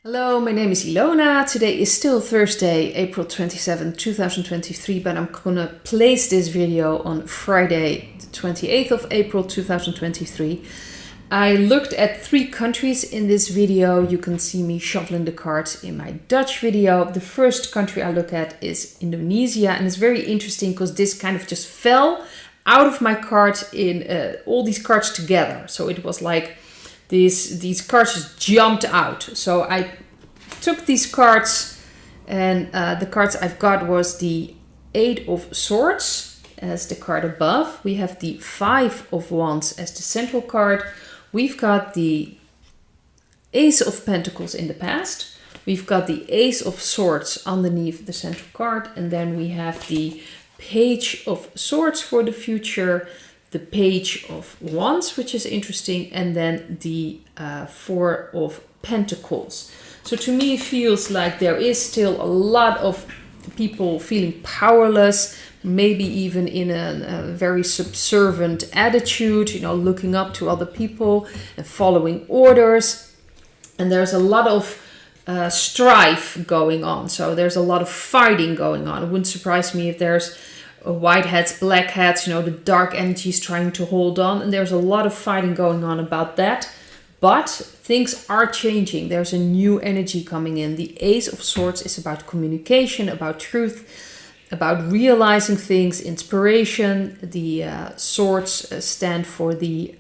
Hello, my name is Ilona. Today is still Thursday, April 27, 2023, but I'm gonna place this video on Friday, the 28th of April 2023. I looked at 3 countries in this video. You can see me shuffling the cards in my Dutch video. The first country I look at is Indonesia, and it's very interesting because this kind of just fell out of my cards in all these cards together. So it was like these cards just jumped out. So I took these cards, and the cards I've got was the 8 of Swords as the card above. We have the 5 of Wands as the central card. We've got the Ace of Pentacles in the past. We've got the Ace of Swords underneath the central card. And then we have the Page of Swords for the future, the Page of Wands, which is interesting, and then the 4 of Pentacles. So to me it feels like there is still a lot of people feeling powerless, maybe even in a very subservient attitude, you know, looking up to other people and following orders. And there's a lot of strife going on. So there's a lot of fighting going on. It wouldn't surprise me if there's white hats, black hats, you know, the dark energies trying to hold on. And there's a lot of fighting going on about that. But things are changing. There's a new energy coming in. The Ace of Swords is about communication, about truth, about realizing things, inspiration. The swords stand for the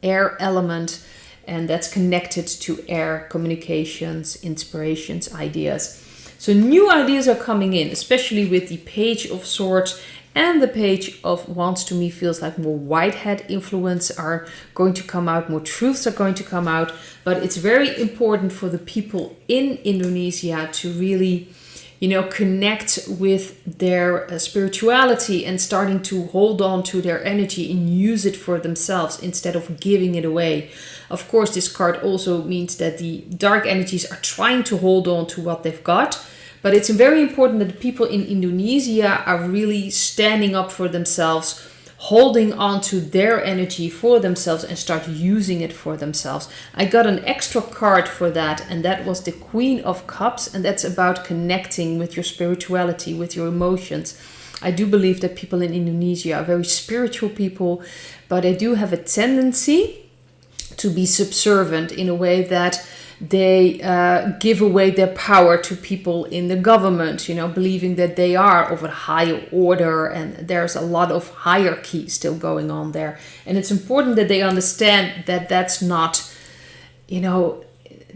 air element, and that's connected to air, communications, inspirations, ideas. So new ideas are coming in, especially with the Page of Swords and the Page of Wands. To me feels like more white hat influence are going to come out, more truths are going to come out. But it's very important for the people in Indonesia to really, you know, connect with their spirituality and starting to hold on to their energy and use it for themselves instead of giving it away. Of course, this card also means that the dark energies are trying to hold on to what they've got. But it's very important that the people in Indonesia are really standing up for themselves, holding on to their energy for themselves and start using it for themselves. I got an extra card for that, and that was the Queen of Cups, and that's about connecting with your spirituality, with your emotions. I do believe that people in Indonesia are very spiritual people, but they do have a tendency to be subservient in a way that they give away their power to people in the government, you know, believing that they are of a higher order, and there's a lot of hierarchy still going on there. And it's important that they understand that that's not, you know,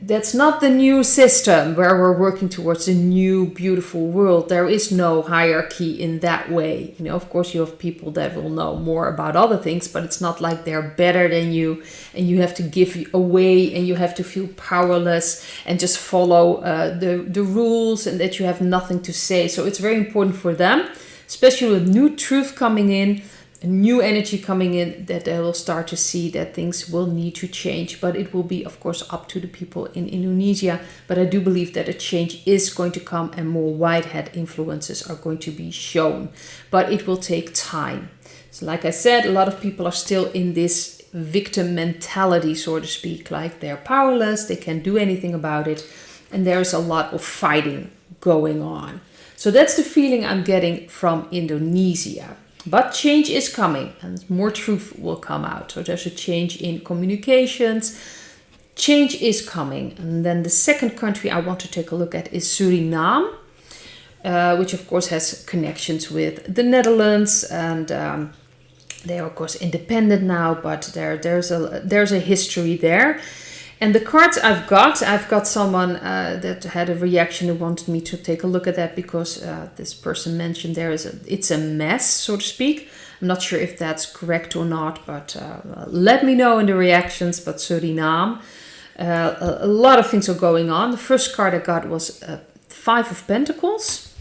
that's not the new system where we're working towards a new beautiful world. There is no hierarchy in that way. You know, of course you have people that will know more about other things, but it's not like they're better than you and you have to give away and you have to feel powerless and just follow the rules and that you have nothing to say. So it's very important for them, especially with new truth coming in, a new energy coming in, that they will start to see that things will need to change. But it will be, of course, up to the people in Indonesia. But I do believe that a change is going to come and more white hat influences are going to be shown. But it will take time. So like I said, a lot of people are still in this victim mentality, so to speak, like they're powerless, they can't do anything about it. And there's a lot of fighting going on. So that's the feeling I'm getting from Indonesia. But change is coming and more truth will come out. So there's a change in communications. Change is coming. And then the second country I want to take a look at is Suriname, which of course has connections with the Netherlands. And they are of course independent now, but there's a history there. And the cards I've got someone that had a reaction who wanted me to take a look at that because this person mentioned it's a mess, so to speak. I'm not sure if that's correct or not, but let me know in the reactions. But Suriname, a lot of things are going on. The first card I got was 5 of Pentacles.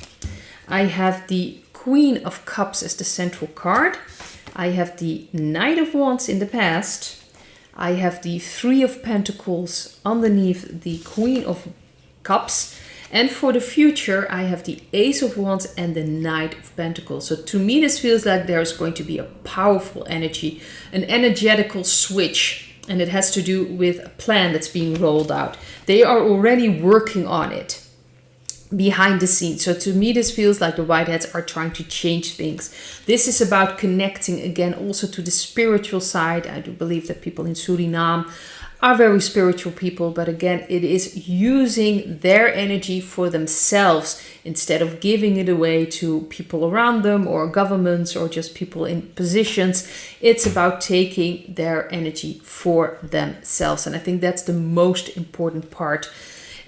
I have the Queen of Cups as the central card. I have the Knight of Wands in the past. I have the 3 of Pentacles underneath the Queen of Cups. And for the future, I have the Ace of Wands and the Knight of Pentacles. So to me, this feels like there's going to be a powerful energy, an energetical switch And it has to do with a plan that's being rolled out. They are already working on it behind the scenes. So to me, this feels like the Whiteheads are trying to change things. This is about connecting again also to the spiritual side. I do believe that people in Suriname are very spiritual people, but again, it is using their energy for themselves instead of giving it away to people around them or governments or just people in positions. It's about taking their energy for themselves. And I think that's the most important part.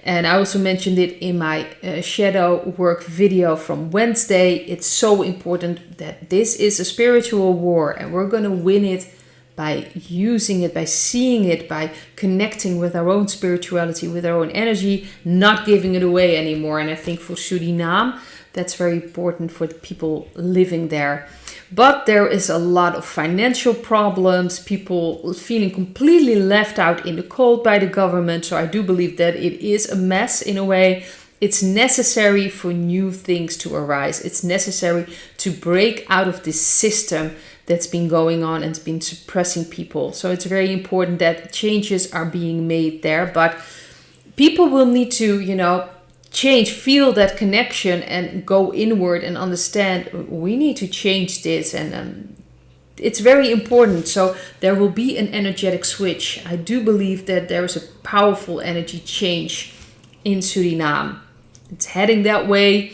And I also mentioned it in my shadow work video from Wednesday. It's so important that this is a spiritual war and we're going to win it by using it, by seeing it, by connecting with our own spirituality, with our own energy, not giving it away anymore. And I think for Suriname, that's very important for the people living there. But there is a lot of financial problems, people feeling completely left out in the cold by the government. So I do believe that it is a mess in a way. It's necessary for new things to arise. It's necessary to break out of this system that's been going on and it's been suppressing people. So it's very important that changes are being made there. But people will need to, change, feel that connection and go inward and understand we need to change this. And it's very important. So there will be an energetic switch. I do believe that there is a powerful energy change in Suriname. It's heading that way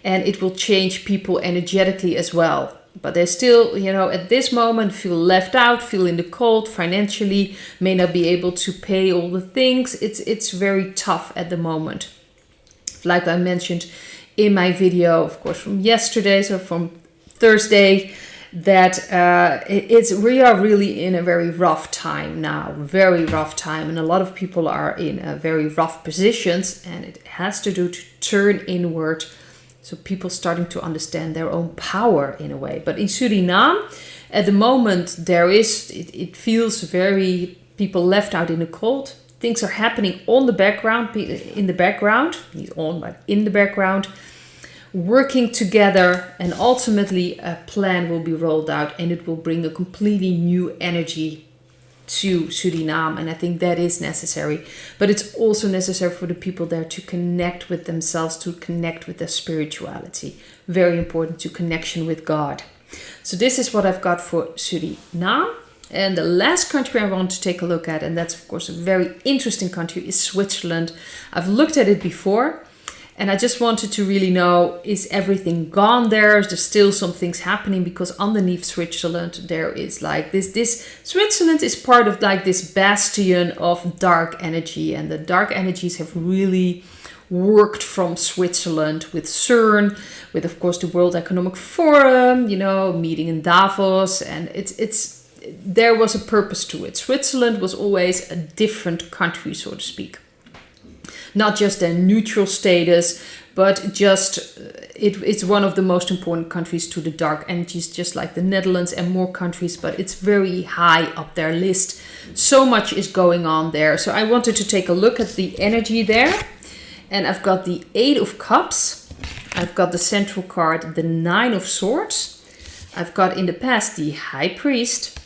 and it will change people energetically as well. But they still, at this moment feel left out, feel in the cold financially, may not be able to pay all the things. It's very tough at the moment. Like I mentioned in my video, of course, from yesterday, so from Thursday, that we are really in a very rough time now, very rough time. And a lot of people are in very rough positions and it has to do to turn inward. So people starting to understand their own power in a way. But in Suriname, at the moment, it feels very people left out in the cold. Things are happening in the background, not on, but in the background, working together. And ultimately, a plan will be rolled out and it will bring a completely new energy to Suriname. And I think that is necessary. But it's also necessary for the people there to connect with themselves, to connect with their spirituality. Very important, to connection with God. So this is what I've got for Suriname. And the last country I want to take a look at, and that's of course a very interesting country, is Switzerland. I've looked at it before. And I just wanted to really know, is everything gone there? Is there still some things happening? Because underneath Switzerland, there is like this Switzerland is part of like this bastion of dark energy. And the dark energies have really worked from Switzerland with CERN, with of course the World Economic Forum, meeting in Davos. And there was a purpose to it. Switzerland was always a different country, so to speak. Not just their neutral status, but just it's one of the most important countries to the dark energies, just like the Netherlands and more countries, but it's very high up their list. So much is going on there. So I wanted to take a look at the energy there. And I've got the 8 of Cups. I've got the central card, the 9 of Swords. I've got in the past the High Priest.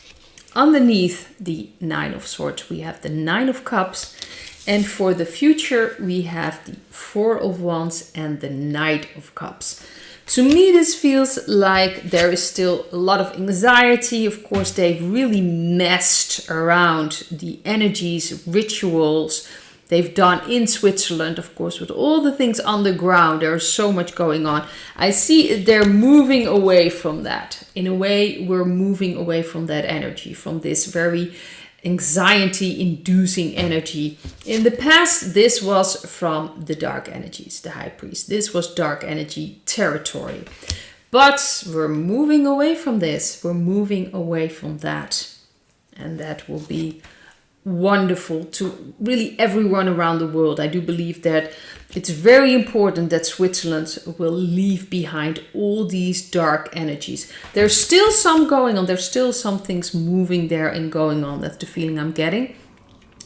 Underneath the 9 of Swords, we have the 9 of Cups. And for the future, we have the 4 of Wands and the Knight of Cups. To me, this feels like there is still a lot of anxiety. Of course, they've really messed around the energies, rituals they've done in Switzerland, of course, with all the things on the ground. There's so much going on. I see they're moving away from that. In a way, we're moving away from that energy, from this very anxiety-inducing energy. In the past, this was from the dark energies, the High Priest. This was dark energy territory. But we're moving away from this. We're moving away from that. And that will be wonderful to really everyone around the world. I do believe that it's very important that Switzerland will leave behind all these dark energies. There's still some going on. There's still some things moving there and going on. That's the feeling I'm getting.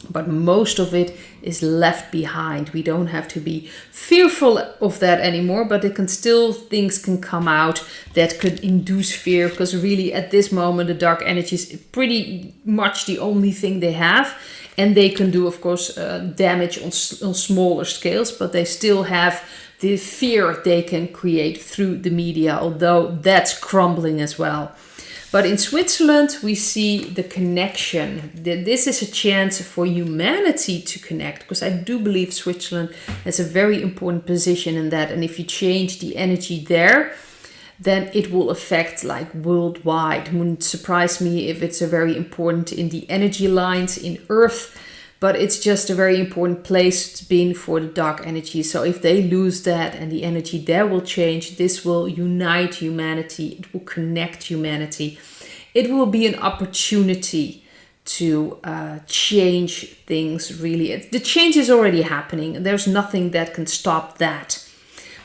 but most of it is left behind. We don't have to be fearful of that anymore, but things can come out that could induce fear, because really at this moment the dark energy is pretty much the only thing they have, and they can do, of course, damage on smaller scales, but they still have the fear they can create through the media, although that's crumbling as well. But in Switzerland, we see the connection. This is a chance for humanity to connect, because I do believe Switzerland has a very important position in that. And if you change the energy there, then it will affect like worldwide. It wouldn't surprise me if it's a very important in the energy lines in Earth, but it's just a very important place to be in for the dark energy. So if they lose that and the energy there will change, this will unite humanity. It will connect humanity. It will be an opportunity to change things, really. The change is already happening. There's nothing that can stop that.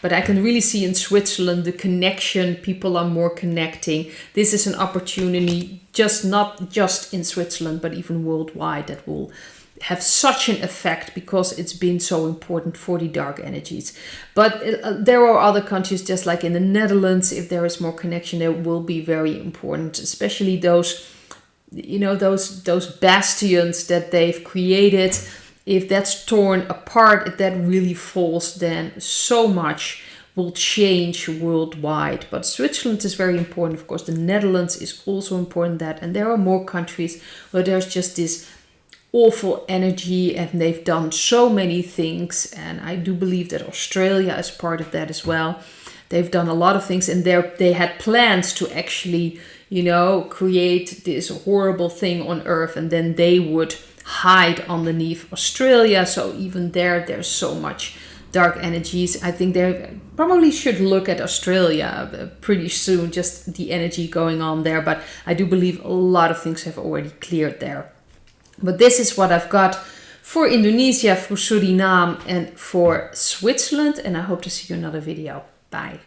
But I can really see in Switzerland the connection. People are more connecting. This is an opportunity, not just in Switzerland, but even worldwide, that will have such an effect, because it's been so important for the dark energies. But there are other countries, just like in the Netherlands, if there is more connection, there will be very important, especially those bastions that they've created. If that's torn apart, if that really falls, then so much will change worldwide. But Switzerland is very important, of course. The Netherlands is also important, and there are more countries where there's just this awful energy, and they've done so many things, and I do believe that Australia is part of that as well. They've done a lot of things, and they had plans to actually, create this horrible thing on Earth, and then they would hide underneath Australia. So even there's so much dark energies. I think they probably should look at Australia pretty soon, just the energy going on there. But I do believe a lot of things have already cleared there. But this is what I've got for Indonesia, for Suriname, and for Switzerland. And I hope to see you in another video. Bye.